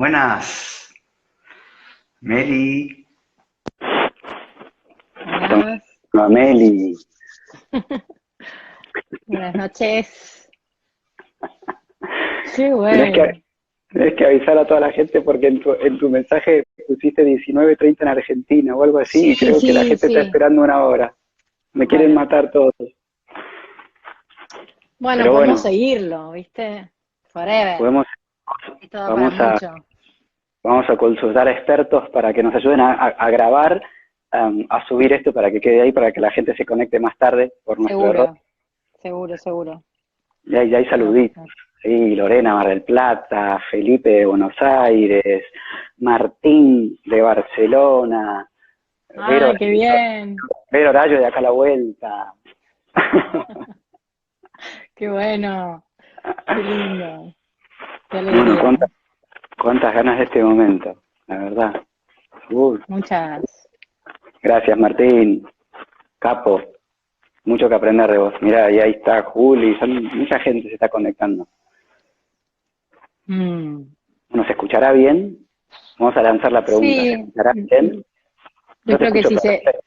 Buenas, Meli. Buenas, Meli, buenas noches. Qué tenés bueno. que, tenés que avisar a toda la gente porque en tu mensaje pusiste 19:30 en Argentina o algo así Sí, y creo que la sí, gente está sí. esperando una hora. Me quieren Bueno, matar todos. bueno, Pero podemos bueno, seguirlo, ¿viste? Forever. podemos, Esto da para vamos a, mucho. vamos a consultar a expertos para que nos ayuden a grabar, a subir esto para que quede ahí, para que la gente se conecte más tarde por nuestro error. Seguro, seguro, seguro. Ya hay Lo vamos a saluditos. hacer. Sí, Lorena Mar del Plata, Felipe de Buenos Aires, Martín de Barcelona, Vero, Ay, qué bien. Vero Horario de acá a la vuelta. Qué bueno. Qué lindo. Qué Bueno, alegría. cuántas ganas de este momento, la verdad. Uy, Muchas. gracias Martín, capo, mucho que aprender de vos. Mirá, y ahí está Juli, mucha gente se está conectando. Mm. ¿Nos escuchará bien? Vamos a lanzar la pregunta, ¿se Sí, escuchará bien? yo Yo te creo que escucho perfecto.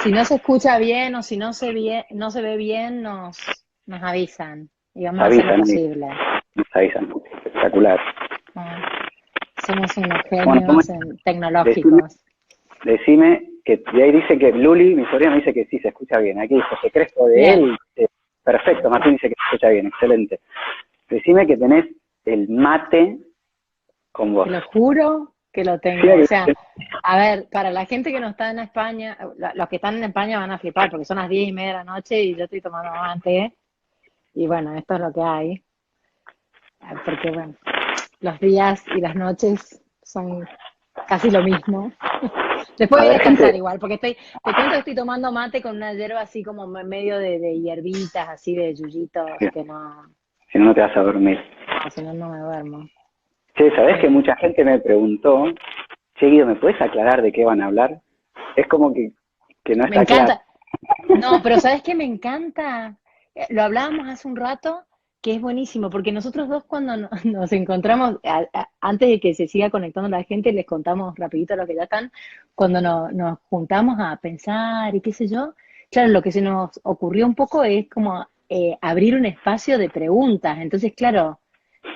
si no se escucha bien o si no se ve bien, nos avisan y Nos vamos a hacer lo avisan, posible. nos avisan. Espectacular. Ah, somos unos Bueno, genios decime, tecnológicos. decime que, y ahí dice que Luli, mi sobrina, me dice que sí se escucha bien. Aquí José Crespo de Bien, él, perfecto, Martín dice que se escucha bien, excelente. Decime que tenés el mate con te vos. lo juro que lo tengo. O Decime sea, que, a ver, para la gente que no está en España, los que están en España van a flipar porque son las 10:30 de la noche y yo estoy tomando mate. Y bueno, esto es lo que hay. Porque bueno, los días y las noches son casi lo mismo. Después a voy a ver, descansar gente, igual, porque te cuento que estoy tomando mate con una hierba así como en medio de hierbitas, así de yuyitos, que no, si no, no te vas a dormir. no, si no, no me duermo. Che, ¿sabés que Sí. mucha gente me preguntó, che, Guido, ¿me puedes aclarar de qué van a hablar? Es como que no Me está claro. encanta. No, pero ¿sabes qué me encanta? Lo hablábamos hace un rato, que es buenísimo, porque nosotros dos cuando nos encontramos, antes de que se siga conectando la gente, les contamos rapidito a los que ya están, cuando nos juntamos a pensar y qué sé yo, claro, lo que se nos ocurrió un poco es como abrir un espacio de preguntas. Entonces, claro,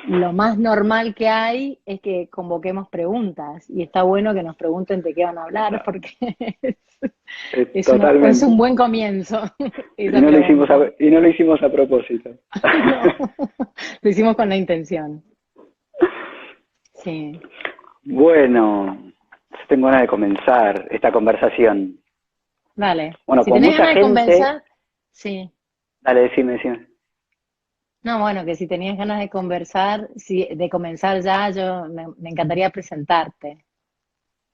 lo más normal que hay es que convoquemos preguntas y está bueno que nos pregunten de qué van a hablar porque es un Totalmente. buen comienzo Y esa no lo hicimos pregunta. y no lo hicimos a propósito. No, lo hicimos con la intención. Sí, Bueno, tengo ganas de comenzar esta conversación. dale. Bueno, Si con tenés mucha ganas de gente, conversar, sí. dale, decime. No, bueno, que si tenías ganas de conversar, de comenzar ya, me encantaría presentarte.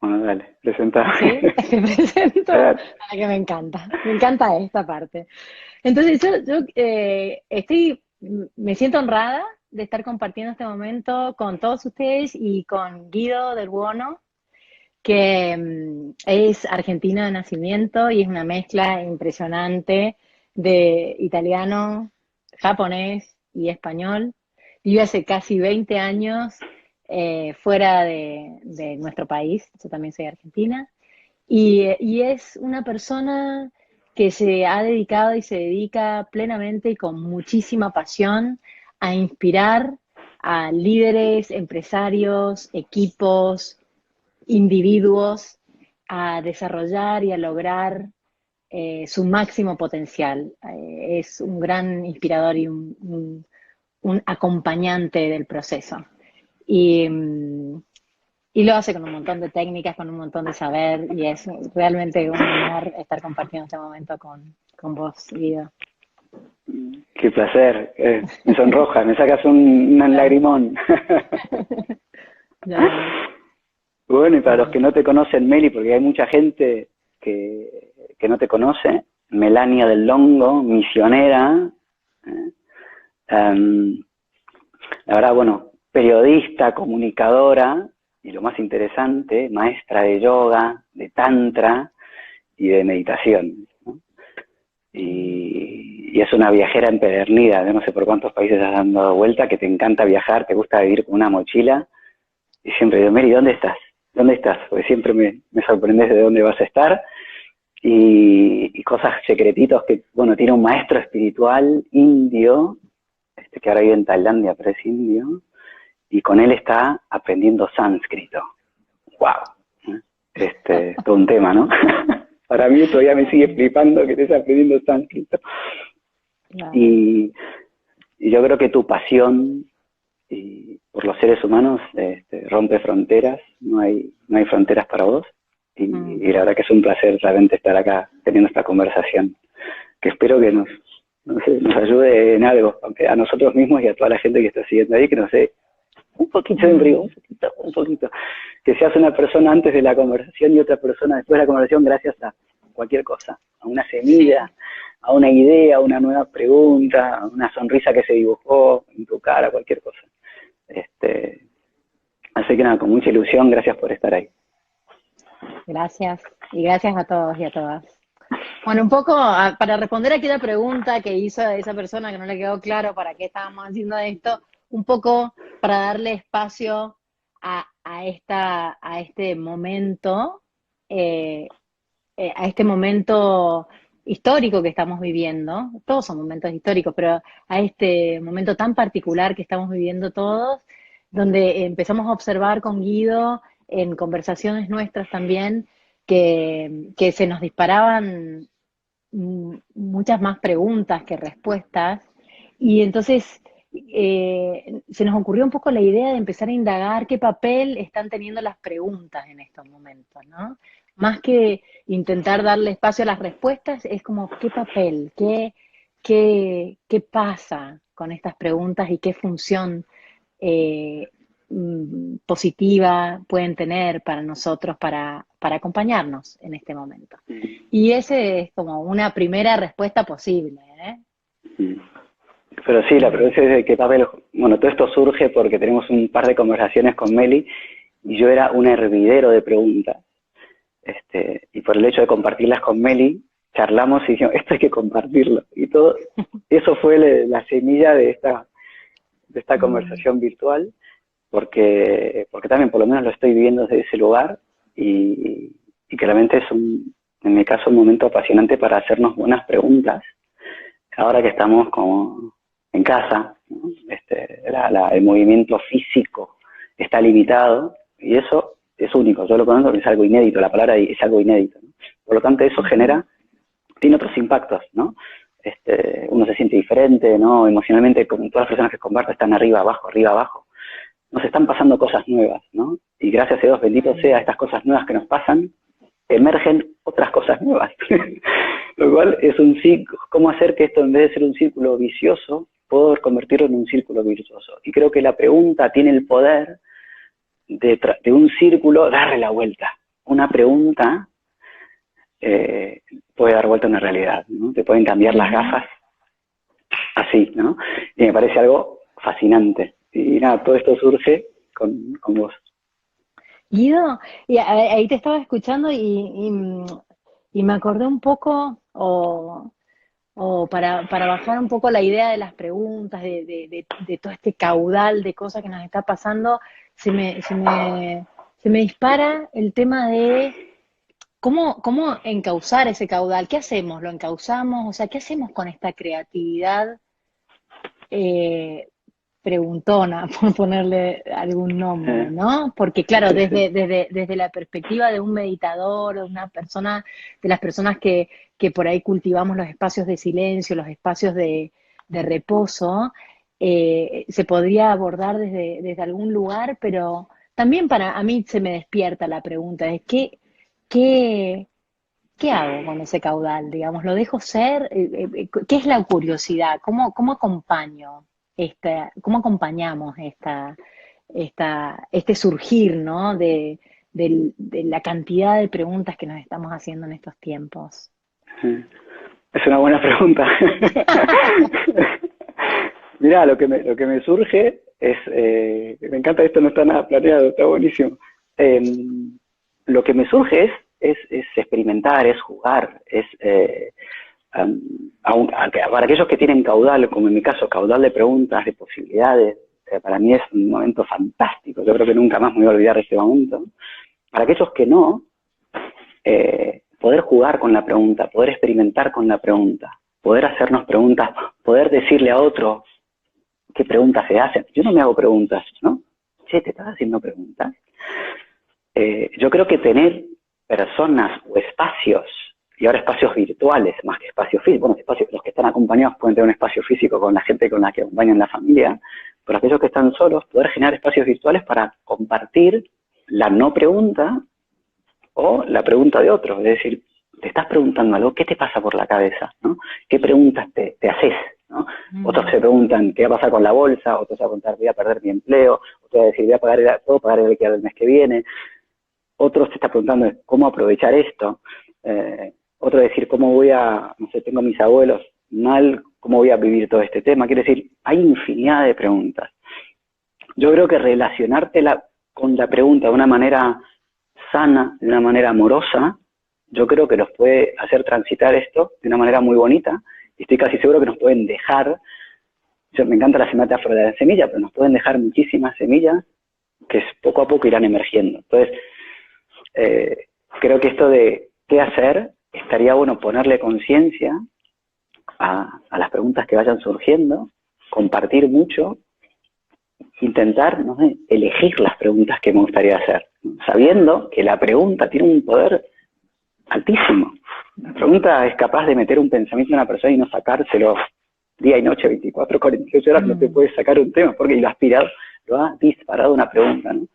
Bueno, dale, presentame. ¿Sí? Te presento a Dale. la que me encanta. Me encanta esta parte. Entonces, me siento honrada de estar compartiendo este momento con todos ustedes y con Guido del Buono, que es argentino de nacimiento y es una mezcla impresionante de italiano, japonés y español. Vive hace casi 20 años fuera de nuestro país, yo también soy argentina, y es una persona que se ha dedicado y se dedica plenamente y con muchísima pasión a inspirar a líderes, empresarios, equipos, individuos a desarrollar y a lograr su máximo potencial. Es un gran inspirador y un acompañante del proceso. Y, y lo hace con un montón de técnicas, con un montón de saber, y es realmente un honor estar compartiendo este momento con vos, Guido. Qué placer. Me sonroja, me sacas un Ya, lagrimón. ya ves. Bueno, y para los Sí. que no te conocen, Meli, porque hay mucha gente que no te conoce, Melania del Longo, misionera, ¿eh? Em, la verdad, bueno, periodista, comunicadora, y lo más interesante, maestra de yoga, de tantra y de meditación, ¿no? Y es una viajera empedernida, de no sé por cuántos países has dado vuelta, que te encanta viajar, te gusta vivir con una mochila, y siempre digo, Mary, ¿dónde estás? ¿Dónde estás? Porque siempre me sorprendes de dónde vas a estar. Y cosas secretitos que, bueno, tiene un maestro espiritual indio, que ahora vive en Tailandia, pero es indio, y con él está aprendiendo sánscrito. ¡Wow! Todo un tema, ¿no? Para mí todavía me sigue flipando que estés aprendiendo sánscrito. Claro. Y yo creo que tu pasión por los seres humanos rompe fronteras, no hay fronteras para vos. Y la verdad que es un placer realmente estar acá teniendo esta conversación, que espero que nos ayude en algo, aunque a nosotros mismos y a toda la gente que está siguiendo ahí, que nos dé un poquito de brillo, un poquito. Que seas una persona antes de la conversación y otra persona después de la conversación gracias a cualquier cosa, a una semilla, a una idea, a una nueva pregunta, a una sonrisa que se dibujó en tu cara, cualquier cosa. Así que nada, con mucha ilusión, gracias por estar ahí. Gracias, y gracias a todos y a todas. Bueno, un poco para responder a aquella pregunta que hizo esa persona que no le quedó claro para qué estábamos haciendo esto, un poco para darle espacio a este momento, a este momento histórico que estamos viviendo. Todos son momentos históricos, pero a este momento tan particular que estamos viviendo todos, donde empezamos a observar con Guido en conversaciones nuestras también que se nos disparaban muchas más preguntas que respuestas, y entonces se nos ocurrió un poco la idea de empezar a indagar qué papel están teniendo las preguntas en estos momentos, ¿no? Más que intentar darle espacio a las respuestas, es como qué papel, qué pasa con estas preguntas y qué función eh, positiva pueden tener para nosotros para acompañarnos en este momento. Y ese es como una primera respuesta posible, ¿eh? Pero sí, la pregunta es de qué papel. Bueno, todo esto surge porque tenemos un par de conversaciones con Meli y yo era un hervidero de preguntas. Y por el hecho de compartirlas con Meli, charlamos y dijimos, esto hay que compartirlo. Y todo eso fue la semilla de esta conversación virtual, porque también por lo menos lo estoy viviendo desde ese lugar y que realmente es en mi caso, un momento apasionante para hacernos buenas preguntas. Ahora que estamos como en casa, ¿no? El movimiento físico está limitado y eso es único. Yo lo conozco porque es algo inédito, la palabra es algo inédito, ¿no? Por lo tanto, eso tiene otros impactos, ¿no? Uno se siente diferente, ¿no? Emocionalmente, como todas las personas que comparten están arriba, abajo. Nos están pasando cosas nuevas, ¿no? Y gracias a Dios, bendito sea, estas cosas nuevas que nos pasan, emergen otras cosas nuevas. Lo cual es un ciclo. ¿Cómo hacer que esto, en vez de ser un círculo vicioso, puedo convertirlo en un círculo virtuoso? Y creo que la pregunta tiene el poder de un círculo darle la vuelta. Una pregunta puede dar vuelta a una realidad, ¿no? Te pueden cambiar las gafas así, ¿no? Y me parece algo fascinante. Y nada, todo esto surge con vos. Guido, y ahí te estaba escuchando y me acordé un poco, o para bajar un poco la idea de las preguntas, de todo este caudal de cosas que nos está pasando, se me dispara el tema de cómo encauzar ese caudal. ¿Qué hacemos? ¿Lo encauzamos? O sea, ¿qué hacemos con esta creatividad preguntona, por ponerle algún nombre, ¿no? Porque claro, desde la perspectiva de un meditador, de una persona, de las personas que por ahí cultivamos los espacios de silencio, los espacios de reposo, se podría abordar desde algún lugar, pero también para a mí se me despierta la pregunta de qué hago con ese caudal, digamos, lo dejo ser. ¿Qué es la curiosidad? ¿Cómo acompaño cómo acompañamos este surgir, ¿no? de la cantidad de preguntas que nos estamos haciendo en estos tiempos? Es una buena pregunta. Mirá, lo que me surge es, me encanta esto, no está nada planeado, está buenísimo. Lo que me surge es experimentar, es jugar, es para aquellos que tienen caudal, como en mi caso, caudal de preguntas, de posibilidades, para mí es un momento fantástico. Yo creo que nunca más me voy a olvidar de ese momento. Para aquellos que no, poder jugar con la pregunta, poder experimentar con la pregunta, poder hacernos preguntas, poder decirle a otro qué preguntas se hacen. Yo no me hago preguntas, ¿no? Che, ¿te estás haciendo preguntas? Yo creo que tener personas o espacios, y ahora espacios virtuales más que espacios físicos, bueno, espacios, los que están acompañados pueden tener un espacio físico con la gente con la que acompañan la familia, pero aquellos que están solos, poder generar espacios virtuales para compartir la no pregunta o la pregunta de otro. Es decir, te estás preguntando algo, ¿qué te pasa por la cabeza? ¿No? ¿Qué preguntas te haces? ¿No? Otros se preguntan, ¿qué va a pasar con la bolsa? Otros se van a preguntar, ¿voy a perder mi empleo? Otros van a decir, ¿puedo pagar el alquiler del mes que viene? Otros se están preguntando, ¿cómo aprovechar esto? Otro decir, ¿cómo voy a, no sé, tengo a mis abuelos mal, ¿cómo voy a vivir todo este tema? Quiere decir, hay infinidad de preguntas. Yo creo que relacionarte con la pregunta de una manera sana, de una manera amorosa, yo creo que nos puede hacer transitar esto de una manera muy bonita, y estoy casi seguro que nos pueden dejar, me encanta la metáfora de la semilla, pero nos pueden dejar muchísimas semillas que poco a poco irán emergiendo. Entonces, creo que esto de qué hacer, estaría bueno ponerle conciencia a las preguntas que vayan surgiendo, compartir mucho, intentar, no sé, elegir las preguntas que me gustaría hacer, sabiendo que la pregunta tiene un poder altísimo. La pregunta es capaz de meter un pensamiento en una persona y no sacárselo día y noche, 24, 48 horas, no te puedes sacar un tema, porque lo ha disparado una pregunta, ¿no?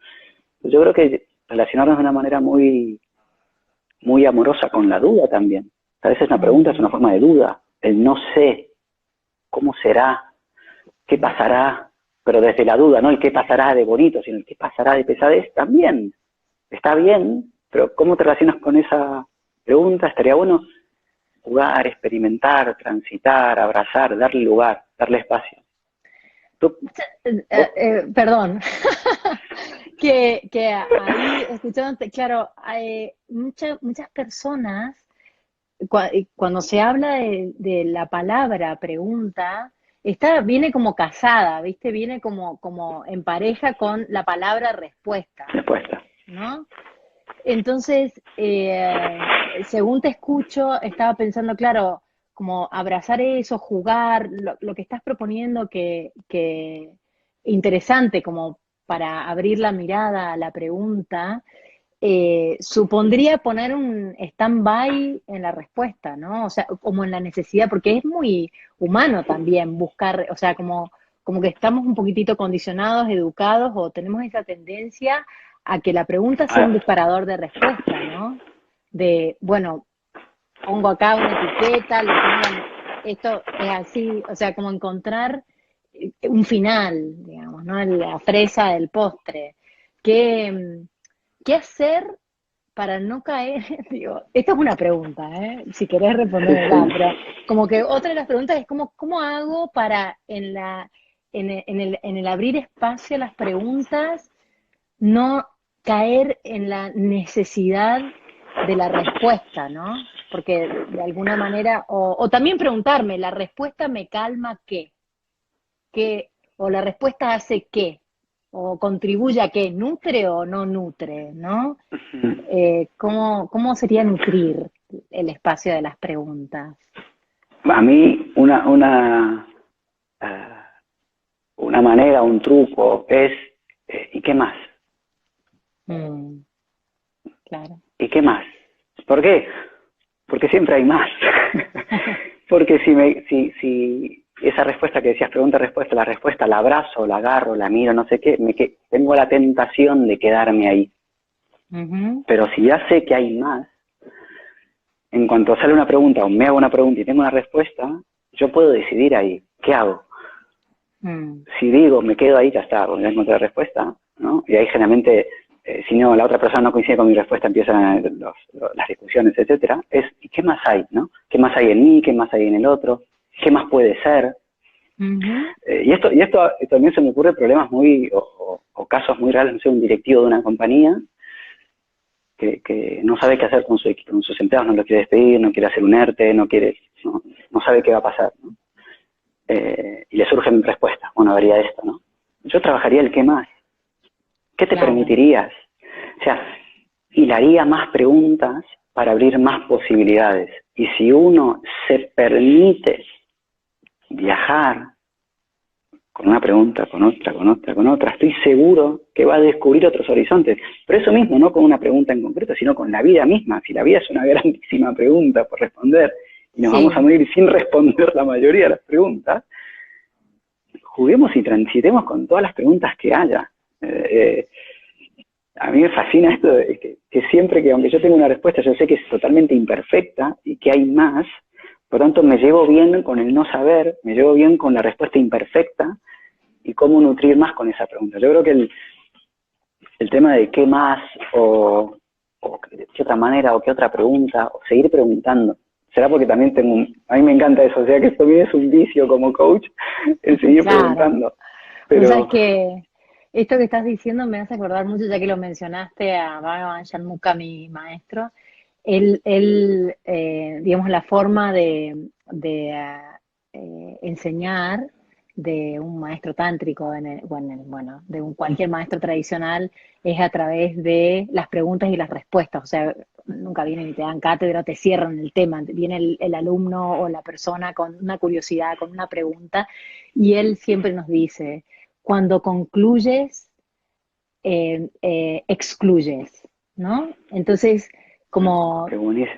Pues yo creo que relacionarnos de una manera muy, muy amorosa con la duda también. A veces una pregunta es una forma de duda, el no sé, cómo será, qué pasará, pero desde la duda, no el qué pasará de bonito, sino el qué pasará de pesadez, también está bien, pero ¿cómo te relacionas con esa pregunta? Estaría bueno jugar, experimentar, transitar, abrazar, darle lugar, darle espacio. Perdón, que ahí escuchándote, claro, hay muchas personas, cuando se habla de la palabra pregunta, viene como casada, ¿viste? Viene como en pareja con la palabra respuesta, Respuesta. ¿no? Entonces, según te escucho, estaba pensando, claro, como abrazar eso, jugar, lo que estás proponiendo que interesante como para abrir la mirada a la pregunta, supondría poner un stand-by en la respuesta, ¿no? O sea, como en la necesidad, porque es muy humano también buscar, o sea, como que estamos un poquitito condicionados, educados, o tenemos esa tendencia a que la pregunta sea un disparador de respuesta, ¿no? De, bueno, pongo acá una etiqueta, le pongo, esto es así, o sea, como encontrar un final, digamos, ¿no? La fresa del postre. ¿Qué, qué hacer para no caer? Digo, esta es una pregunta, ¿eh? Si querés responderla, pero como que otra de las preguntas es ¿cómo hago para en el abrir espacio a las preguntas no caer en la necesidad de la respuesta, ¿no? Porque de alguna manera, o también preguntarme, ¿la respuesta me calma qué? ¿Qué? ¿O la respuesta hace qué? ¿O contribuye a qué? ¿Nutre o no nutre? ¿No? ¿Cómo sería nutrir el espacio de las preguntas? A mí, una manera, un truco es, ¿y qué más? Claro. ¿Y qué más? ¿Por qué? Porque siempre hay más. Porque si esa respuesta que decías, pregunta-respuesta, la respuesta la abrazo, la agarro, la miro, no sé qué, tengo la tentación de quedarme ahí. Pero si ya sé que hay más, en cuanto sale una pregunta o me hago una pregunta y tengo una respuesta, yo puedo decidir ahí, ¿qué hago? Si digo, me quedo ahí, ya está, ya encontré la respuesta, ¿no? Y ahí generalmente, si no, la otra persona no coincide con mi respuesta, empiezan las discusiones, etcétera. ¿Y qué más hay, no? ¿Qué más hay en mí? ¿Qué más hay en el otro? ¿Qué más puede ser? Y esto también se me ocurre problemas o casos muy reales, no sé, un directivo de una compañía que no sabe qué hacer con sus empleados, no los quiere despedir, no quiere hacer un ERTE, no sabe qué va a pasar, ¿no? Y le surgen respuestas, bueno, haría esto, ¿no? yo trabajaría el qué más. ¿Qué te claro. permitirías? O sea, hilaría más preguntas para abrir más posibilidades. Y si uno se permite viajar con una pregunta, con otra, con otra, con otra, estoy seguro que va a descubrir otros horizontes. Pero eso mismo, no con una pregunta en concreto, sino con la vida misma. Si la vida es una grandísima pregunta por responder y nos vamos a Sí, morir sin responder la mayoría de las preguntas, juguemos y transitemos con todas las preguntas que haya. A mí me fascina esto de que siempre que, aunque yo tenga una respuesta, yo sé que es totalmente imperfecta y que hay más, por lo tanto me llevo bien con el no saber, me llevo bien con la respuesta imperfecta y cómo nutrir más con esa pregunta. Yo creo que el tema de qué más o qué otra manera o qué otra pregunta, o seguir preguntando. Será porque también a mí me encanta eso, o sea que esto bien es un vicio como coach, el seguir claro. preguntando. Vos sabés Pero que esto que estás diciendo me hace acordar mucho, ya que lo mencionaste, a Bhagavan Shanmuka, mi maestro. Digamos, la forma de enseñar de un maestro tántrico, bueno, de cualquier maestro tradicional, es a través de las preguntas y las respuestas. O sea, nunca vienen y te dan cátedra, te cierran el tema. Viene el alumno o la persona con una curiosidad, con una pregunta, y él siempre nos dice, cuando concluyes, excluyes, ¿no? Entonces, como qué buenísimo.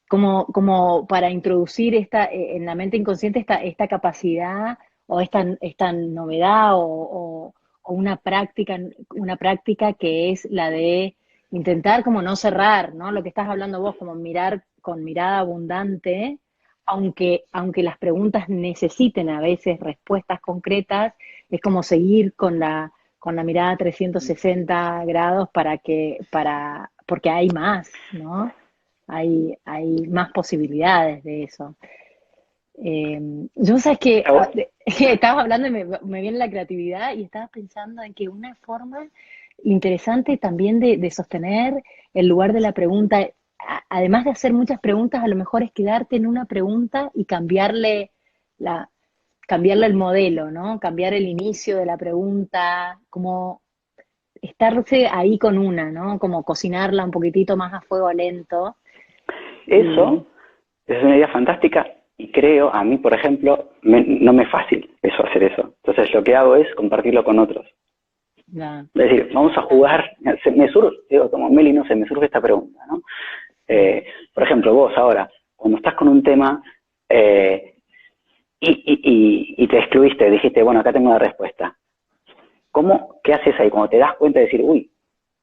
como para introducir en la mente inconsciente esta capacidad o esta novedad o una práctica que es la de intentar como no cerrar, ¿no? Lo que estás hablando vos, como mirar con mirada abundante, aunque las preguntas necesiten a veces respuestas concretas, es como seguir con la mirada 360 grados porque hay más, ¿no? Hay más posibilidades de eso. Yo sabes que estabas hablando y me viene la creatividad y estaba pensando en que una forma interesante también de sostener el lugar de la pregunta, además de hacer muchas preguntas, a lo mejor es quedarte en una pregunta y la, cambiarle el modelo, ¿no? Cambiar el inicio de la pregunta, como estarse ahí con una, ¿no? Como cocinarla un poquitito más a fuego lento. Y Eso es una idea fantástica y creo, a mí por ejemplo, no me es fácil hacer eso. Entonces lo que hago es compartirlo con otros. ya, Es decir, vamos a jugar, me surge, digo, como Meli, no sé, me surge esta pregunta, ¿no? sí. Por ejemplo, vos ahora, cuando estás con un tema y te excluiste, dijiste, bueno, acá tengo la respuesta. ¿Qué haces ahí? Cuando te das cuenta de decir, uy,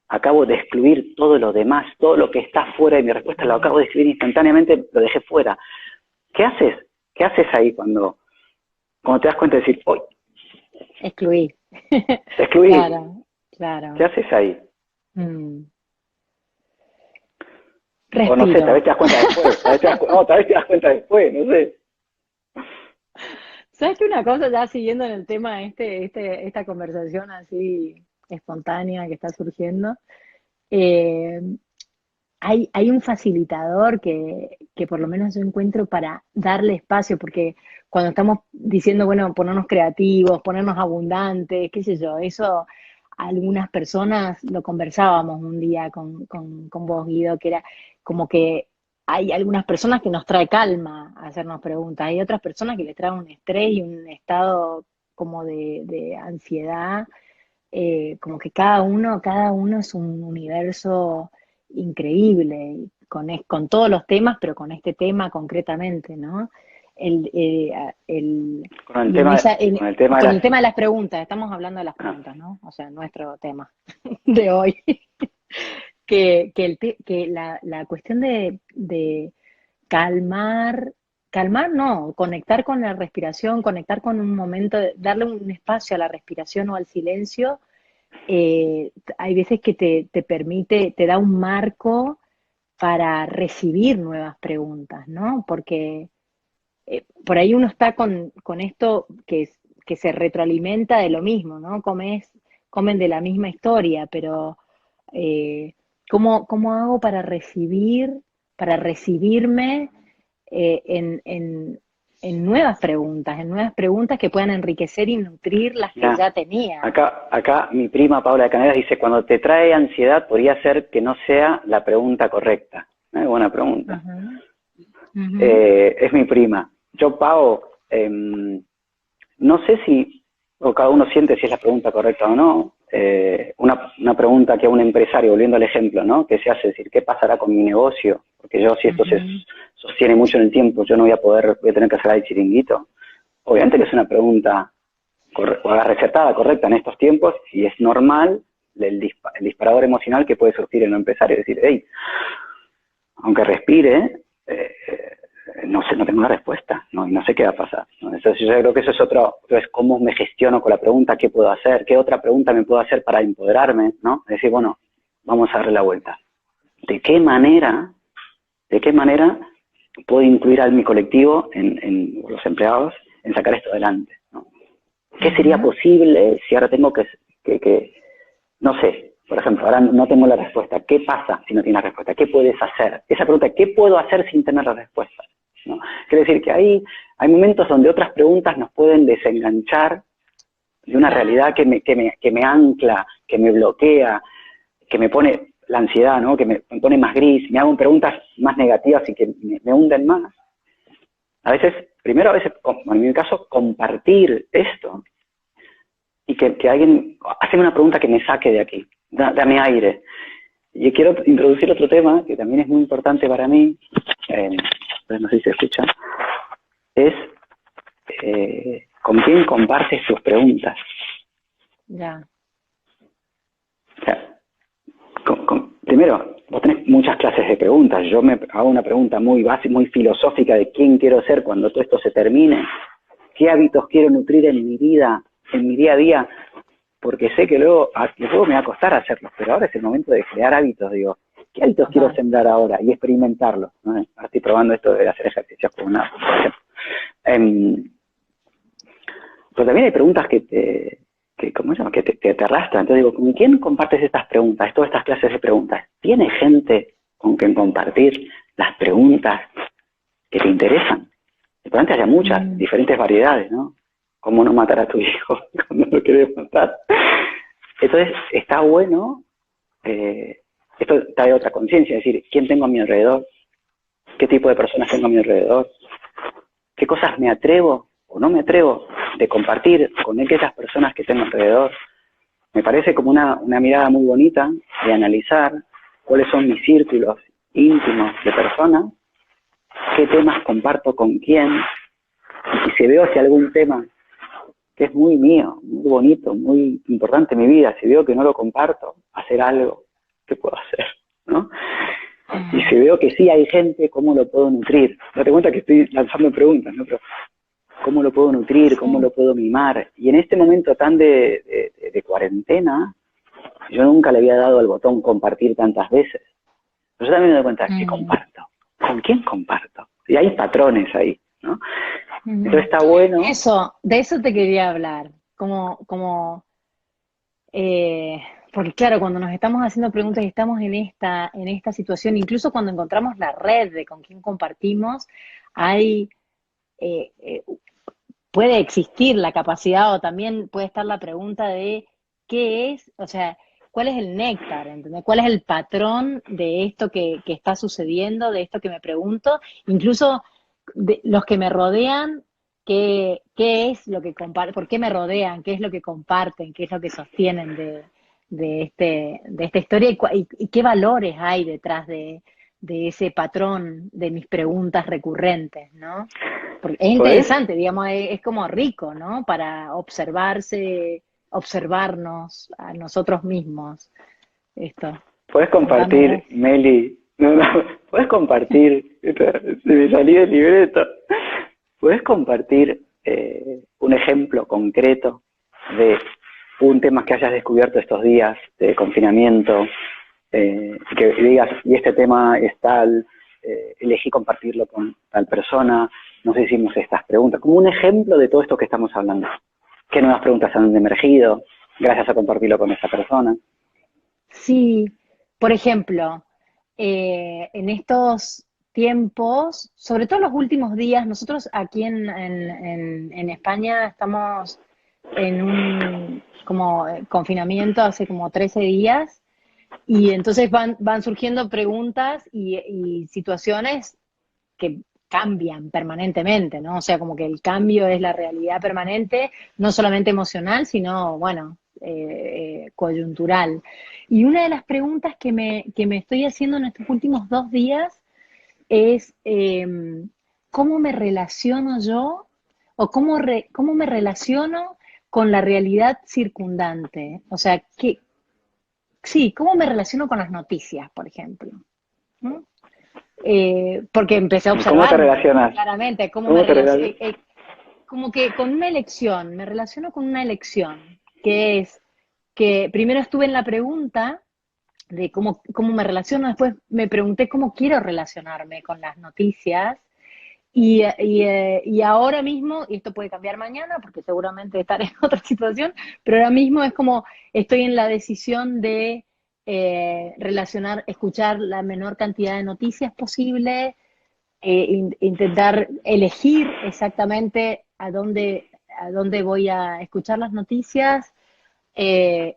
acabo de excluir todo lo demás, todo lo que está fuera de mi respuesta, lo acabo de excluir instantáneamente, lo dejé fuera. ¿Qué haces? ¿Qué haces ahí cuando te das cuenta de decir, uy, Excluir. te excluí? Claro, claro. ¿Qué haces ahí? Mm. O no sé, tal vez Respiro. te das cuenta después, tal vez te das cuenta después, no sé. ¿Sabes que una cosa, ya siguiendo en el tema esta conversación así espontánea que está surgiendo? eh, hay un facilitador que por lo menos yo encuentro para darle espacio, porque cuando estamos diciendo, bueno, ponernos creativos, ponernos abundantes, qué sé yo, eso algunas personas lo conversábamos un día con vos, Guido, que era como que hay algunas personas que nos trae calma hacernos preguntas, hay otras personas que les trae un estrés y un estado como de ansiedad, como que cada uno es un universo increíble, con todos los temas, pero con este tema concretamente, ¿no? El, eh, el, Con el y en tema, esa, en- con el tema de con las... el tema de las preguntas, estamos hablando de las Ah, preguntas, ¿no? O sea, nuestro tema de hoy. Que la cuestión de calmar, calmar no, conectar con la respiración, conectar con un momento, darle un espacio a la respiración o al silencio, hay veces que te permite, te da un marco para recibir nuevas preguntas, ¿no? Porque por ahí uno está con esto que se retroalimenta de lo mismo, ¿no? Comen de la misma historia, pero eh, ¿cómo hago para recibirme eh, en, en, en nuevas preguntas que puedan enriquecer y nutrir las que Mira, ya tenía. acá mi prima Paula de Canedas dice, cuando te trae ansiedad podría ser que no sea la pregunta correcta. Buena pregunta. Ajá. Ujú. Es mi prima. Yo, Pau, no sé si, o cada uno siente si es la pregunta correcta o no. Una pregunta que a un empresario, volviendo al ejemplo, ¿no? Que se hace decir, ¿qué pasará con mi negocio? Porque yo, si esto se Ujú. sostiene mucho en el tiempo, yo no voy a tener que hacer el chiringuito. Obviamente que es una pregunta recetada, correcta en estos tiempos, y es normal el disparador emocional que puede surgir en un empresario. Decir, hey, aunque respire, no sé, no tengo una respuesta, ¿no? Y no sé qué va a pasar, ¿no? Entonces yo creo que eso es es cómo me gestiono con la pregunta, qué puedo hacer, qué otra pregunta me puedo hacer para empoderarme, ¿no? Es decir, bueno, vamos a darle la vuelta. ¿De qué manera puedo incluir a mi colectivo, en los empleados, en sacar esto adelante, ¿no? ¿Qué sería Ujú. posible si ahora tengo no sé, por ejemplo, ahora no tengo la respuesta? ¿Qué pasa si no tienes la respuesta? ¿Qué puedes hacer? Esa pregunta, ¿qué puedo hacer sin tener la respuesta? ¿No? Quiere decir que hay momentos donde otras preguntas nos pueden desenganchar de una realidad Claro. que me ancla, que me bloquea, que me pone la ansiedad, ¿no? Que me pone más gris, me hago preguntas más negativas y que me hunden más. A veces, primero, en mi caso, compartir esto y que alguien, hazme una pregunta que me saque de aquí, dame aire. Y quiero introducir otro tema que también es muy importante para mí, pues no sé si se escucha, es con quién compartes tus preguntas. Ya. O sea, primero, vos tenés muchas clases de preguntas. Yo me hago una pregunta muy básica, muy filosófica de quién quiero ser cuando todo esto se termine, qué hábitos quiero nutrir en mi vida, en mi día a día, porque sé que luego me va a costar hacerlos, pero ahora es el momento de crear hábitos. Digo, ¿qué hábitos quiero Total. sembrar ahora? Y experimentarlos, ¿no? Ahora estoy probando esto de hacer ejercicios por ejemplo. Pero también hay preguntas ¿cómo se llama? Que te arrastran. Entonces digo, ¿con quién compartes estas preguntas, todas estas clases de preguntas? ¿Tiene gente con quien compartir las preguntas que te interesan? Probablemente haya muchas, Mm. diferentes variedades, ¿no? ¿Cómo no matar a tu hijo cuando lo quieres matar? Entonces, está bueno, esto trae otra conciencia, es decir, ¿quién tengo a mi alrededor? ¿Qué tipo de personas tengo a mi alrededor? ¿Qué cosas me atrevo o no me atrevo de compartir con aquellas personas que tengo alrededor? Me parece como una mirada muy bonita de analizar cuáles son mis círculos íntimos de personas, qué temas comparto con quién, y si veo hacia algún tema que es muy mío, muy bonito, muy importante en mi vida, si veo que no lo comparto, hacer algo, ¿qué puedo hacer? ¿No? Y si Mm. veo que sí hay gente, ¿cómo lo puedo nutrir? Date cuenta que estoy lanzando preguntas, ¿no? Pero ¿cómo lo puedo nutrir? ¿Cómo Sí. lo puedo mimar? Y en este momento tan de cuarentena, yo nunca le había dado al botón compartir tantas veces. Pero yo también me doy cuenta que Mm. comparto. ¿Con quién comparto? Y hay patrones ahí, ¿no? Entonces Mm. está bueno. Eso, de eso te quería hablar. Eh, Porque claro, cuando nos estamos haciendo preguntas y estamos en esta situación, incluso cuando encontramos la red de con quién compartimos, hay, eh, eh, puede existir la capacidad o también puede estar la pregunta de qué es, o sea, cuál es el néctar, ¿entendés? ¿Cuál es el patrón de esto que está sucediendo, de esto que me pregunto? Incluso de los que me rodean, qué es lo que comparten, por qué me rodean, qué es lo que comparten, qué es lo que sostienen de esta historia y qué valores hay detrás de ese patrón de mis preguntas recurrentes, ¿no? Porque es ¿Podés? interesante, digamos, es como rico, ¿no? Para observarse, observarnos a nosotros mismos, esto. Puedes Contame compartir, vos. Meli, no, puedes compartir, se me salí del libreto, puedes compartir un ejemplo concreto de un tema que hayas descubierto estos días de confinamiento, que digas, y este tema es tal, elegí compartirlo con tal persona, nos hicimos estas preguntas, como un ejemplo de todo esto que estamos hablando. ¿Qué nuevas preguntas han emergido gracias a compartirlo con esta persona? Sí, por ejemplo, en estos tiempos, sobre todo los últimos días, nosotros aquí en España estamos en un como confinamiento hace como 13 días y entonces van surgiendo preguntas y situaciones que cambian permanentemente, ¿no? O sea, como que el cambio es la realidad permanente, no solamente emocional, sino, bueno, coyuntural. Y una de las preguntas que me estoy haciendo en estos últimos 2 días es cómo me relaciono yo o cómo me relaciono con la realidad circundante. O sea, sí, cómo me relaciono con las noticias, por ejemplo. ¿No? Porque empecé a ¿Cómo te observarme relacionas? claramente, cómo me ¿Cómo te relacionas? relaciono, como que con una elección, me relaciono con una elección, que es que primero estuve en la pregunta de cómo me relaciono, después me pregunté cómo quiero relacionarme con las noticias y ahora mismo, y esto puede cambiar mañana porque seguramente estaré en otra situación, pero ahora mismo es como estoy en la decisión de relacionar, escuchar la menor cantidad de noticias posible, intentar elegir exactamente a dónde voy a escuchar las noticias, eh,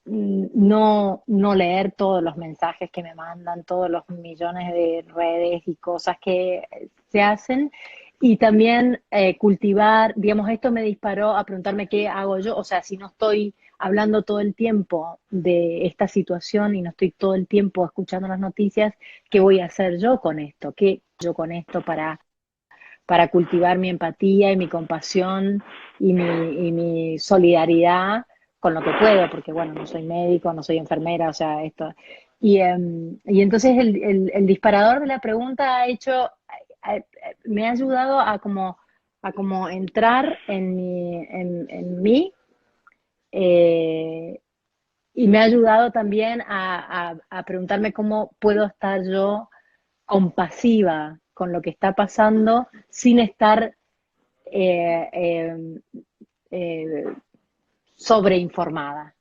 no leer todos los mensajes que me mandan, todos los millones de redes y cosas que se hacen. Y también cultivar, digamos, esto me disparó a preguntarme qué hago yo, o sea, si no estoy hablando todo el tiempo de esta situación y no estoy todo el tiempo escuchando las noticias, ¿qué voy a hacer yo con esto? ¿Qué yo con esto para cultivar mi empatía y mi compasión y mi solidaridad con lo que puedo, porque bueno, no soy médico, no soy enfermera, o sea, esto. Y entonces el disparador de la pregunta me ha ayudado a como entrar en mí eh, y me ha ayudado también a preguntarme cómo puedo estar yo compasiva con lo que está pasando sin estar eh, eh, eh, sobreinformada.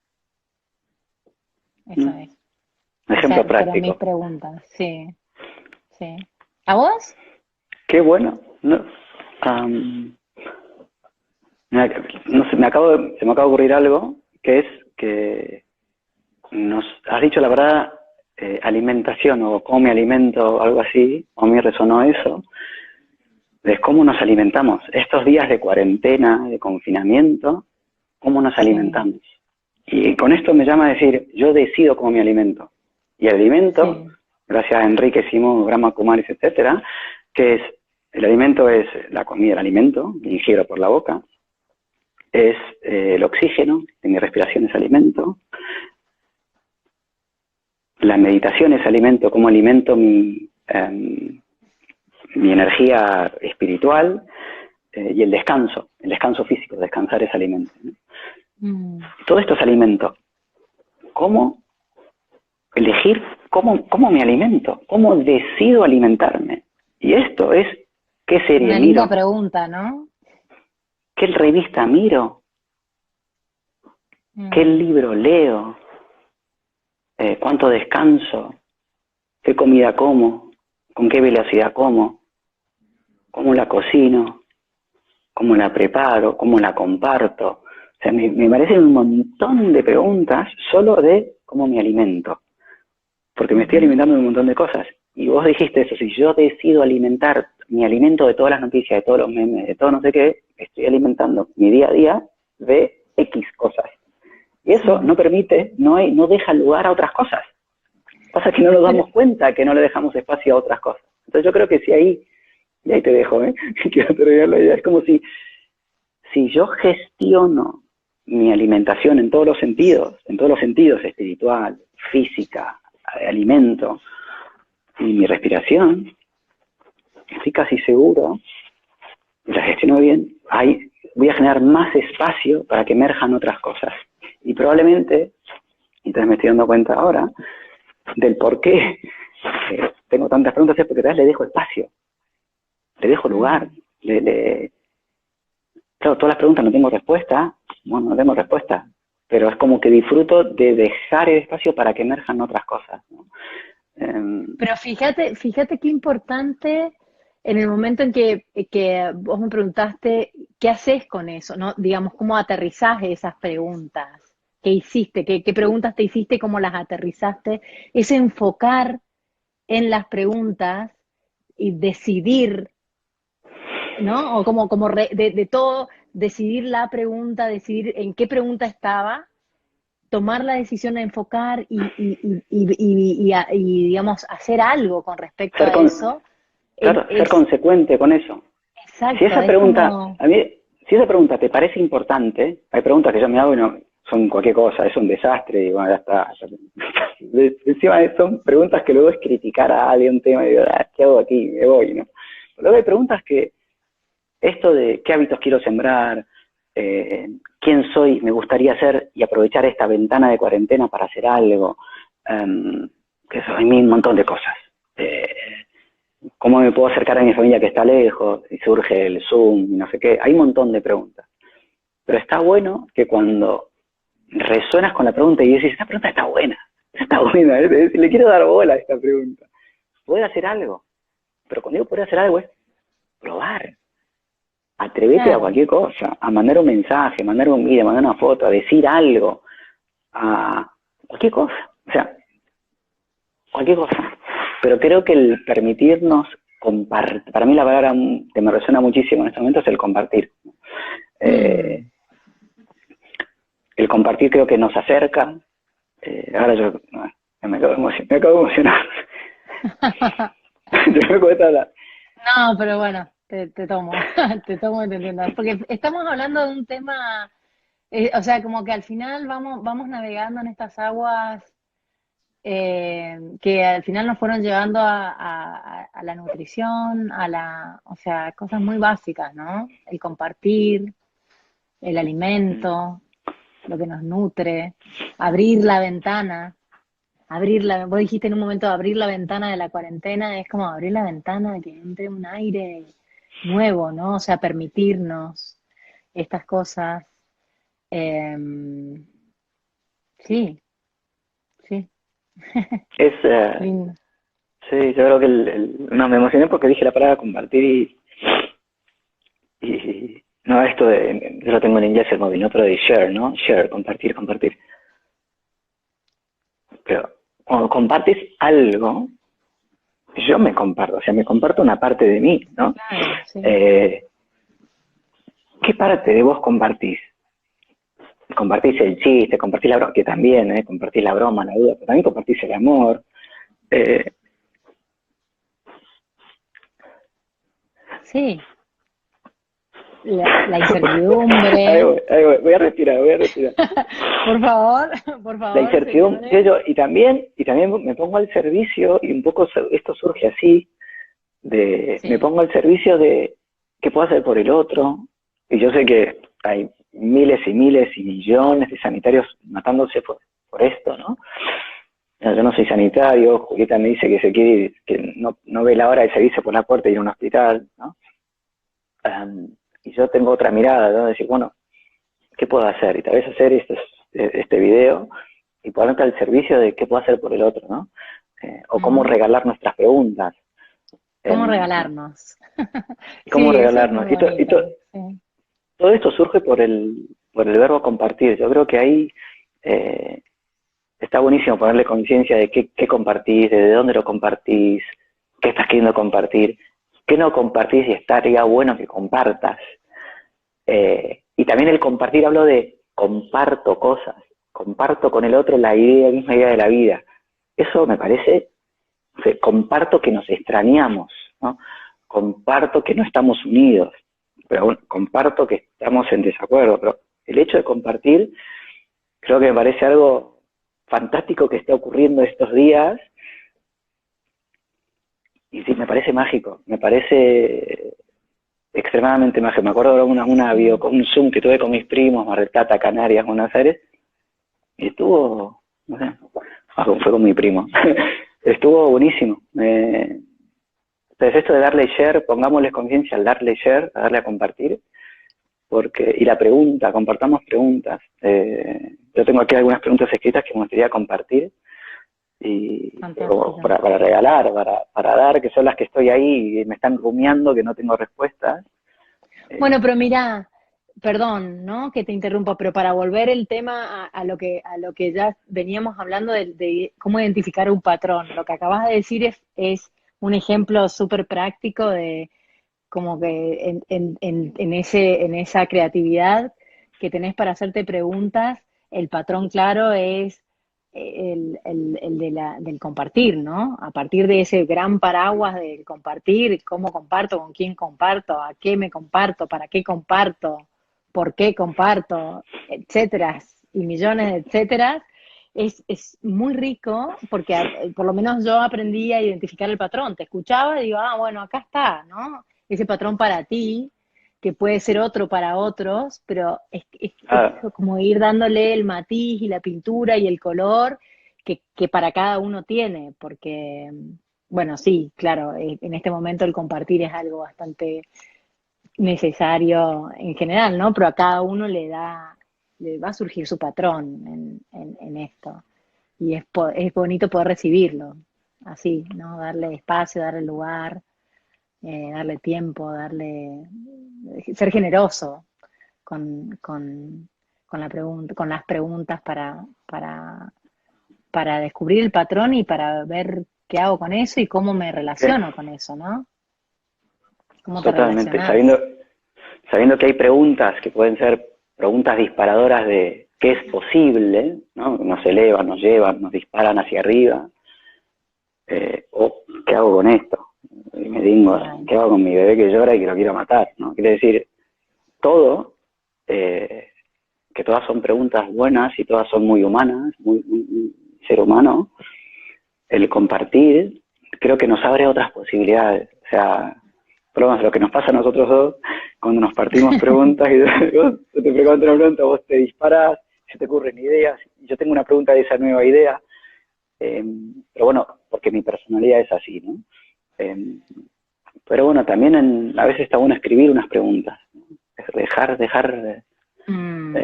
Eso ¿Mm? es. Ejemplo Esas fueron mis práctico. preguntas. Sí, sí. ¿A vos? Qué bueno. No, am, no sé, se me acaba de ocurrir algo, que es que nos has dicho la verdad, alimentación o cómo me alimento o algo así, o a mí resonó eso, de cómo nos alimentamos. Estos días de cuarentena, de confinamiento, cómo nos Sí, alimentamos. Y con esto me llama a decir, yo decido cómo me alimento. Y el alimento, sí. gracias a Enrique Simón, Brahma Kumaris, etcétera, que es, el alimento es la comida, el alimento, que ingiero por la boca, es el oxígeno, en mi respiración es alimento, la meditación es alimento, como alimento mi energía espiritual, y el descanso físico, descansar es alimento, ¿no? Mm, Todo esto es alimento. ¿Cómo elegir cómo me alimento? ¿Cómo decido alimentarme? Y esto es qué serie una linda miro, pregunta, ¿no? qué revista miro, qué Mm, libro leo, cuánto descanso, qué comida como, con qué velocidad como, cómo la cocino, cómo la preparo, cómo la comparto. O sea, me parecen un montón de preguntas solo de cómo me alimento, porque me estoy ujú. alimentando de un montón de cosas. Y vos dijiste eso, si yo decido alimentar mi alimento de todas las noticias, de todos los memes, de todo no sé qué, estoy alimentando mi día a día de X cosas. Y eso Sí. no permite, no deja lugar a otras cosas. Pasa que no nos Pero, damos cuenta que no le dejamos espacio a otras cosas. Entonces yo creo que si ahí, y ahí te dejo, quiero terminar la idea, es como si yo gestiono mi alimentación en todos los sentidos, espiritual, física, alimento, y mi respiración, estoy casi seguro, y la gestiono bien, voy a generar más espacio para que emerjan otras cosas. Y probablemente, y entonces me estoy dando cuenta ahora, del por qué tengo tantas preguntas, es porque tal vez le dejo espacio, le dejo lugar, mm, claro, todas las preguntas no tengo respuesta, bueno, no tengo respuesta, pero es como que disfruto de dejar el espacio para que emerjan otras cosas, ¿no? Pero fíjate qué importante en el momento en que vos me preguntaste qué haces con eso, ¿no? Digamos, cómo aterrizás esas preguntas, qué hiciste, qué preguntas te hiciste, cómo las aterrizaste, es enfocar en las preguntas y decidir, ¿no? O de todo, decidir la pregunta, decidir en qué pregunta estaba, tomar la decisión de enfocar digamos, hacer algo con respecto ser a con, eso, claro, ser es consecuente con eso. Si exacto, esa es pregunta, como, a mí, si esa pregunta te parece importante, hay preguntas que yo me hago y no, son cualquier cosa, es un desastre y bueno, ya está. Encima son preguntas que luego es criticar a alguien un tema y digo, ¿qué hago aquí? Me voy, ¿no? Pero luego hay preguntas que, esto de qué hábitos quiero sembrar, quién soy, me gustaría ser y aprovechar esta ventana de cuarentena para hacer algo, que eso, hay un montón de cosas. ¿Cómo me puedo acercar a mi familia que está lejos? Y surge el Zoom y no sé qué. Hay un montón de preguntas. Pero está bueno que cuando resuenas con la pregunta y dices, esta pregunta está buena, le quiero dar bola a esta pregunta. ¿Puedo hacer algo? Pero cuando digo poder hacer algo es probar. Atrevete a claro, cualquier cosa, a mandar un mensaje, mandar un video, mandar una foto, a decir algo, a cualquier cosa. O sea, cualquier cosa. Pero creo que el permitirnos compartir, para mí la palabra que me resuena muchísimo en este momento es el compartir. Eh, mm, el compartir creo que nos acerca. Ahora yo me acabo de emocionar. Yo me cuesta hablar. no, pero bueno, te tomo, te tomo y te entiendo, porque estamos hablando de un tema, o sea, como que al final vamos navegando en estas aguas que al final nos fueron llevando a la nutrición, o sea, cosas muy básicas, ¿no? El compartir, el alimento, lo que nos nutre, abrir la ventana, vos dijiste en un momento abrir la ventana de la cuarentena, es como abrir la ventana, que entre un aire nuevo, ¿no? O sea, permitirnos estas cosas. Em, sí, sí, Es, lindo. sí, yo creo que no, me emocioné porque dije la palabra compartir y no esto de, yo lo tengo en inglés el móvil, ¿no? Pero de share, ¿no? Share, compartir, compartir. Pero cuando compartes algo, yo me comparto, o sea, me comparto una parte de mí, ¿no? Claro, sí. Eh, ¿Qué parte de vos compartís? Compartís el chiste, compartís la broma, que también, compartís la broma, la duda, pero también compartís el amor. Eh, Sí, la incertidumbre. ahí voy a respirar, voy a respirar. Por La favor, incertidumbre, señores. y también me pongo al servicio, y un poco esto surge así, me Sí, pongo al servicio de qué puedo hacer por el otro, y yo sé que hay miles y miles y millones de sanitarios matándose por esto, ¿no? Yo no soy sanitario, Julieta me dice que se quiere ir, que no ve la hora de salirse por la puerta y ir a un hospital, ¿no? Y yo tengo otra mirada, ¿no? Decir, bueno, ¿qué puedo hacer? Y tal vez hacer este video y ponerte al servicio de qué puedo hacer por el otro, ¿no? O cómo ujú. regalar nuestras preguntas. ¿Cómo Eh, regalarnos? cómo Sí, eso es muy regalarnos. bonito. Sí. Todo esto surge por el verbo compartir. Yo creo que ahí eh, está buenísimo ponerle conciencia de qué compartís, de dónde lo compartís, qué estás queriendo compartir, qué no compartís y estaría bueno que compartas. Y también el compartir, hablo de comparto cosas, comparto con el otro la misma idea de la vida. Eso me parece, o sea, comparto que nos extrañamos, ¿no? Comparto que no estamos unidos, pero bueno, comparto que estamos en desacuerdo, pero el hecho de compartir creo que me parece algo fantástico que está ocurriendo estos días y sí, me parece mágico, me parece extremadamente mágico. Me acuerdo de un Zoom que tuve con mis primos, Mar del Plata, Canarias, Buenos Aires, y estuvo, no sé, fue con mi primo, estuvo buenísimo. Entonces esto de darle share, pongámosles conciencia al darle share, a darle a compartir, y la pregunta, compartamos preguntas. Yo tengo aquí algunas preguntas escritas que me gustaría compartir. o fantástico. para regalar, para dar, que son las que estoy ahí y me están rumiando, que no tengo respuestas. Bueno, pero mira, perdón, ¿no? Que te interrumpa, pero para volver el tema a lo que ya veníamos hablando de cómo identificar un patrón, lo que acabas de decir es un ejemplo súper práctico de como que en esa creatividad que tenés para hacerte preguntas, el patrón claro es el de del compartir, ¿no? A partir de ese gran paraguas del compartir, cómo comparto, con quién comparto, a qué me comparto, para qué comparto, por qué comparto, etcétera, y millones de etcétera, es muy rico porque por lo menos yo aprendí a identificar el patrón. Te escuchaba y digo, ah, bueno, acá está, ¿no? Ese patrón para ti, que puede ser otro para otros, pero es Ah, como ir dándole el matiz y la pintura y el color que para cada uno tiene, porque, bueno, sí, claro, en este momento el compartir es algo bastante necesario en general, ¿no? Pero a cada uno le va a surgir su patrón en esto. Y es bonito poder recibirlo, así, ¿no? Darle espacio, darle lugar, darle tiempo, ser generoso con la pregunta, con las preguntas para descubrir el patrón y para ver qué hago con eso y cómo me sí, relaciono con eso, ¿no? ¿Cómo te totalmente. relacionás? Sabiendo que hay preguntas que pueden ser preguntas disparadoras de qué es posible, ¿no? Nos elevan, nos llevan, nos disparan hacia arriba. O ¿qué hago con esto? Y me digo, Claro. ¿qué hago con mi bebé que llora y que lo quiero matar? ¿No? Quiere decir, todo, eh, que todas son preguntas buenas y todas son muy humanas, muy ser humano, el compartir creo que nos abre otras posibilidades. O sea, por lo menos lo que nos pasa a nosotros dos, cuando nos partimos preguntas y yo te pregunto una pregunta, vos te disparas, se te ocurren ideas, y yo tengo una pregunta de esa nueva idea, pero bueno, porque mi personalidad es así, ¿no? Eh, pero bueno, también a veces está bueno escribir unas preguntas, ¿no? Dejar Mm,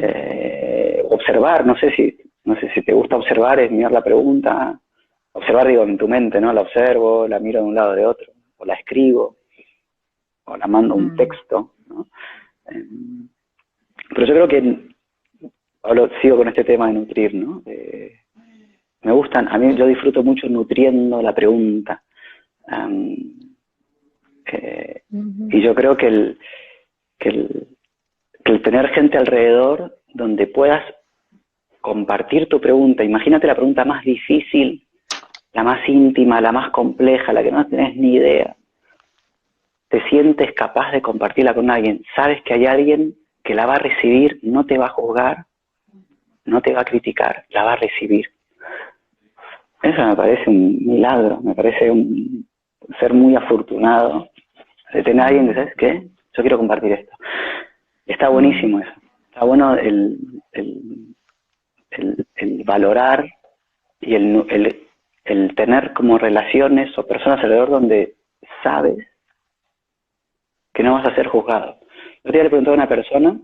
observar, no sé si te gusta observar, es mirar la pregunta, observar digo en tu mente, ¿no? La observo, la miro de un lado de otro, o la escribo, o la mando un mm, texto, ¿no? Eh, pero yo creo que sigo con este tema de nutrir, ¿no? Me gustan, a mí yo disfruto mucho nutriendo la pregunta. Um, eh, ujú. y yo creo que el, que el tener gente alrededor donde puedas compartir tu pregunta, imagínate la pregunta más difícil, la más íntima, la más compleja, la que no tenés ni idea, te sientes capaz de compartirla con alguien, sabes que hay alguien que la va a recibir, no te va a juzgar, no te va a criticar, la va a recibir. Eso me parece un milagro, me parece un ser muy afortunado de tener a alguien que, Mm, ¿sabes qué? Yo quiero compartir esto. Está mm, buenísimo eso. Está bueno el valorar y el tener como relaciones o personas alrededor donde sabes que no vas a ser juzgado. Yo te le preguntaba a una persona,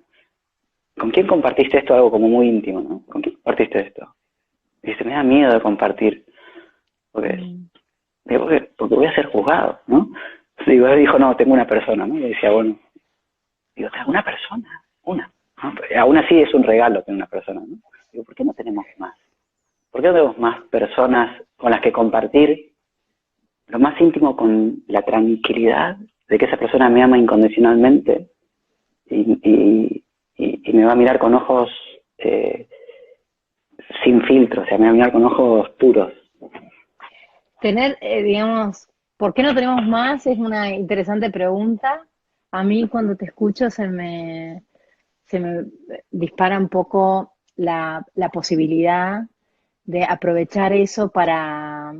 ¿con quién compartiste esto? Algo como muy íntimo, ¿no? ¿Con quién compartiste esto? Y dice, me da miedo de compartir, porque, mm, digo, porque voy a ser juzgado, ¿no? Digo, él dijo, no, tengo una persona, ¿no? Y decía, bueno, digo, tengo una persona, una. ¿No? Aún así es un regalo tener una persona, ¿no? Digo, ¿por qué no tenemos más? ¿Por qué no tenemos más personas con las que compartir lo más íntimo con la tranquilidad de que esa persona me ama incondicionalmente y me va a mirar con ojos sin filtro, o sea, me va a mirar con ojos puros. Tener, digamos, ¿por qué no tenemos más? Es una interesante pregunta. A mí cuando te escucho se me dispara un poco la posibilidad de aprovechar eso para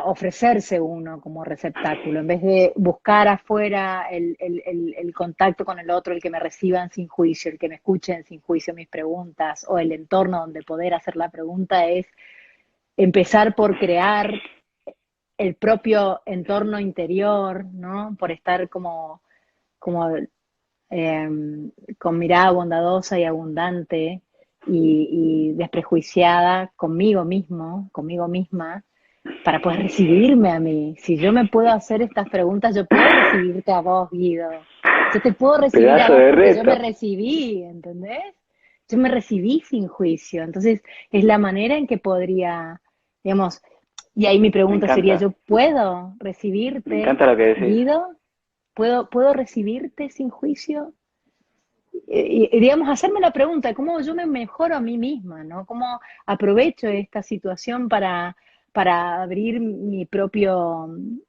ofrecerse uno como receptáculo, en vez de buscar afuera el contacto con el otro, el que me reciban sin juicio, el que me escuchen sin juicio mis preguntas, o el entorno donde poder hacer la pregunta, es empezar por crear el propio entorno interior, ¿no? Por estar como eh, con mirada bondadosa y abundante y desprejuiciada conmigo mismo, conmigo misma, para poder recibirme a mí. Si yo me puedo hacer estas preguntas, yo puedo recibirte a vos, Guido. Yo te puedo recibir a Pedazo vos de porque yo me reto. recibí, ¿entendés? Yo me recibí sin juicio. Entonces, es la manera en que podría, digamos, y ahí mi Me pregunta sería, encanta. ¿yo puedo Me recibirte, encanta lo que decís. Guido? ¿Puedo recibirte sin juicio? Y, digamos, hacerme la pregunta de cómo yo me mejoro a mí misma, ¿no? ¿Cómo aprovecho esta situación para abrir mi propio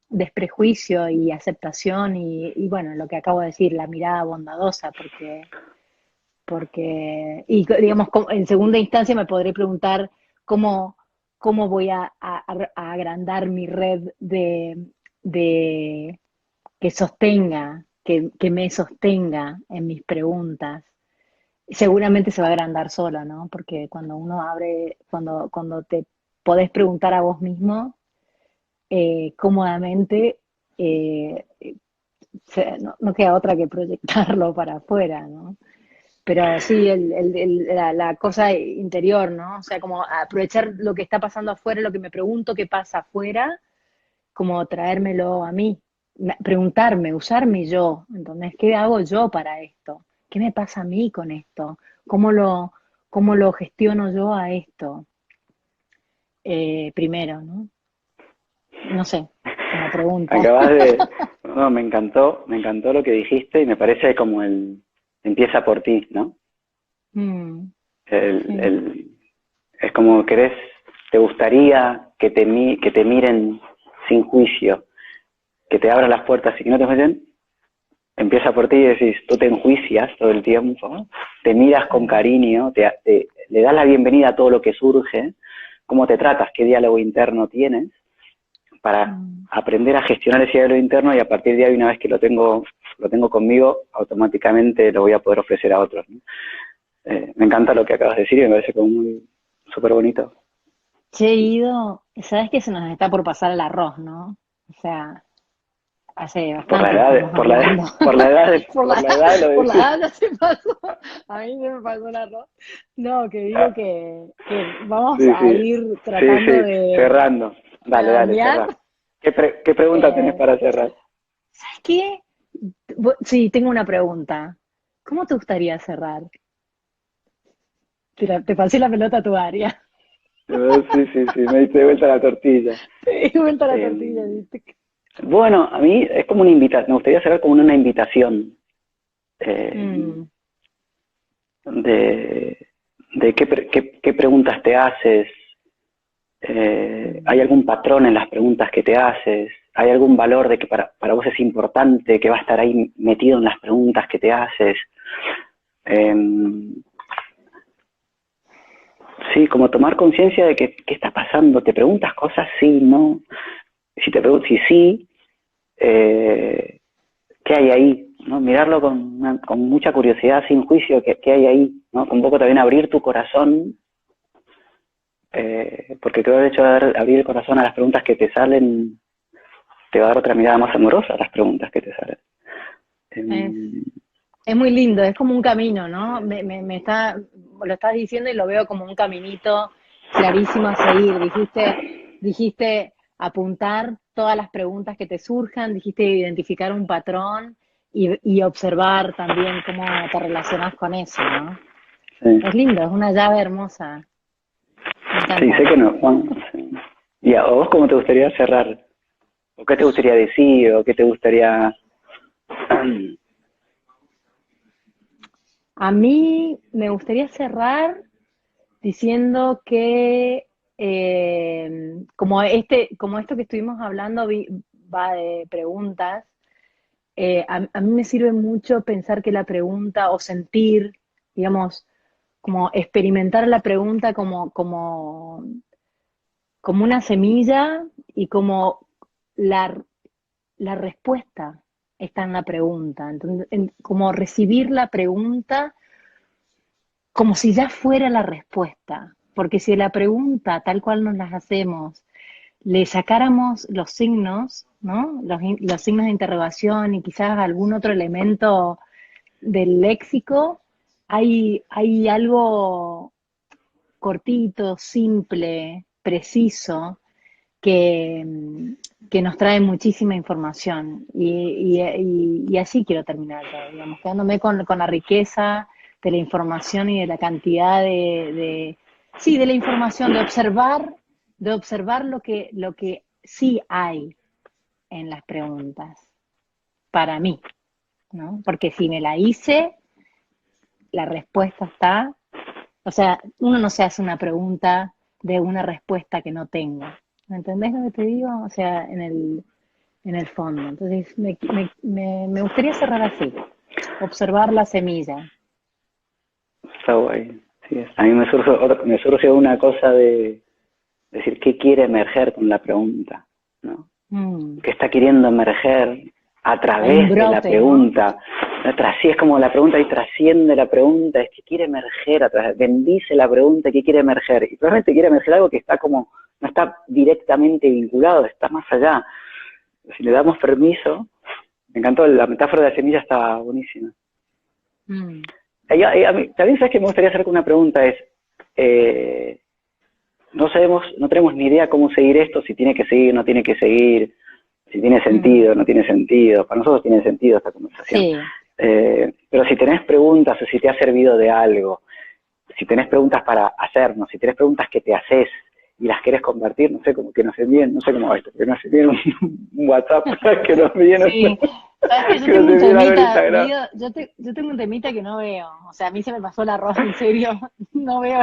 desprejuicio y aceptación y, bueno, lo que acabo de decir, la mirada bondadosa, y digamos, en segunda instancia me podré preguntar cómo, cómo voy a agrandar mi red de que sostenga, que me sostenga en mis preguntas. Seguramente se va a agrandar sola, ¿no? Porque cuando uno abre, cuando te podés preguntar a vos mismo cómodamente, eh, no queda otra que proyectarlo para afuera, ¿no? Pero sí, la cosa interior, ¿no? O sea, como aprovechar lo que está pasando afuera, lo que me pregunto que pasa afuera, como traérmelo a mí, preguntarme, usar mi yo, entonces, ¿qué hago yo para esto? ¿Qué me pasa a mí con esto? ¿Cómo lo, cómo lo gestiono yo a esto? Primero, ¿no? No sé, como pregunta. Acabas de... No, me encantó lo que dijiste y me parece como empieza por ti, ¿no? Mm, El, sí. el, es como querés, te gustaría que te miren sin juicio, que te abran las puertas y que no te meten, empieza por ti y decís, tú te enjuicias todo el tiempo, te miras con Mm, cariño, le das la bienvenida a todo lo que surge, cómo te tratas, qué diálogo interno tienes, para mm. aprender a gestionar ese diálogo interno y a partir de ahí, una vez que lo tengo conmigo, automáticamente lo voy a poder ofrecer a otros, ¿no? Me encanta lo que acabas de decir y me parece como muy súper bonito. Che, Ido, sabes que se nos está por pasar el arroz, ¿no? O sea, hace Por la bastante que edad, estamos hablando. Por por la, la edad lo por la decís. edad ya se pasó. A mí se me pasó el arroz. No, que digo que vamos Sí, a sí, ir sí, tratando sí, de cerrando. Dale, dale, redondear. cerrar. ¿Qué pregunta tenés Eh, para cerrar? ¿Sabes qué? Sí, tengo una pregunta. ¿Cómo te gustaría cerrar? Te pasé la pelota a tu área. Sí, sí, sí, me diste vuelta la tortilla. Te di vuelta la tortilla, Eh, ¿viste? bueno, a mí es como una invitación, me gustaría cerrar como una invitación eh, Mm, de, de qué preguntas te haces, ¿hay mm, algún patrón en las preguntas que te haces? ¿Hay algún valor de que para vos es importante, que va a estar ahí metido en las preguntas que te haces? Eh, sí, como tomar conciencia de que qué está pasando. ¿Te preguntas cosas? Sí, no. Si te preguntas si sí, eh, ¿qué hay ahí? ¿No? Mirarlo con mucha curiosidad, sin juicio, ¿qué hay ahí? ¿No? Un poco también abrir tu corazón, porque creo que el hecho de abrir el corazón a las preguntas que te salen te va a dar otra mirada más amorosa a las preguntas que te salen. es, Eh, es muy lindo, es como un camino, ¿no? Lo estás diciendo y lo veo como un caminito clarísimo a seguir. Dijiste apuntar todas las preguntas que te surjan, dijiste identificar un patrón y observar también cómo te relacionas con eso, ¿no? sí, Es lindo, es una llave hermosa. Me sí, sé encanta. que no, Juan. Sí. ¿Y a vos cómo te gustaría cerrar? ¿O qué te gustaría decir? ¿O qué te gustaría... A mí me gustaría cerrar diciendo que como esto que estuvimos hablando va de preguntas, a mí me sirve mucho pensar que la pregunta o sentir, digamos, como experimentar la pregunta como una semilla y como la, la respuesta está en la pregunta. Entonces, como recibir la pregunta como si ya fuera la respuesta. Porque si la pregunta, tal cual nos las hacemos, le sacáramos los signos, ¿no? Los signos de interrogación y quizás algún otro elemento del léxico, hay algo, cortito, simple, preciso, que nos trae muchísima información. Y así quiero terminar yo, digamos, quedándome con la riqueza de la información y de la cantidad sí, de la información, de observar lo que sí hay en las preguntas, para mí, ¿no? Porque si me la hice, la respuesta está, o sea, uno no se hace una pregunta de una respuesta que no tenga. ¿Me entendés lo que te digo? O sea, en el fondo. Entonces, me gustaría cerrar así, observar la semilla. Está guay. Sí, a mí me surge una cosa de decir qué quiere emerger con la pregunta, ¿no? ¿Qué está queriendo emerger a través de la pregunta? ¿No? Sí, es como la pregunta y trasciende la pregunta, es que quiere emerger, bendice la pregunta que quiere emerger. Y probablemente quiere emerger algo que está como, no está directamente vinculado, está más allá. Si le damos permiso, me encantó, la metáfora de la semilla está buenísima. A mí, también sabes que me gustaría hacer una pregunta, es, no tenemos ni idea cómo seguir esto, si tiene que seguir, no tiene que seguir, si tiene sentido, no tiene sentido. Para nosotros tiene sentido esta conversación. Sí. Pero si tenés preguntas o si te ha servido de algo, si tenés preguntas para hacernos, si tenés preguntas que te haces y las querés convertir, no sé, como que nos envíen, no sé cómo va esto, que nos envíen un WhatsApp, que nos envíen sí. ¿Sabes que yo tengo un temita, yo tengo un temita que no veo, o sea, a mí se me pasó el arroz, en serio, no veo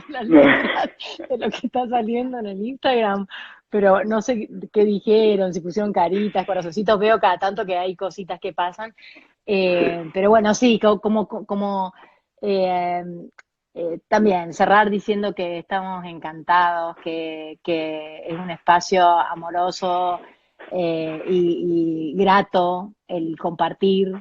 las letras de lo que está saliendo en el Instagram, pero no sé qué dijeron, si pusieron caritas, corazoncitos, veo cada tanto que hay cositas que pasan, pero bueno, sí, también cerrar diciendo que estamos encantados, que es un espacio amoroso y grato el compartir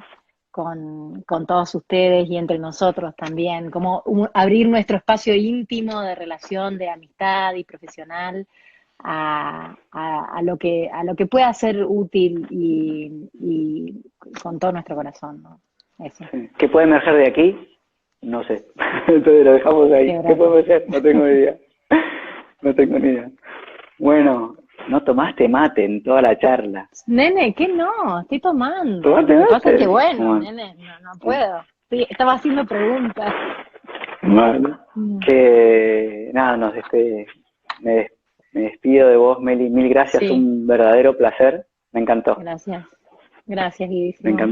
con todos ustedes y entre nosotros también, como abrir nuestro espacio íntimo de relación, de amistad y profesional a lo que pueda ser útil y con todo nuestro corazón, ¿no? Eso. ¿Qué puede emerger de aquí? No sé. Entonces lo dejamos ahí. ¿Qué puede ser? No tengo ni idea. No tengo ni idea. Bueno, no tomaste mate en toda la charla. Nene, ¿qué no? Estoy tomando. ¿Tomaste mate? Lo que pasa es que bueno, nene, no puedo. Estaba haciendo preguntas. Vale. Nada, me despido de vos, Meli. Mil gracias, sí. Un verdadero placer. Me encantó. Gracias. Gracias, Guillermo. Me encantó.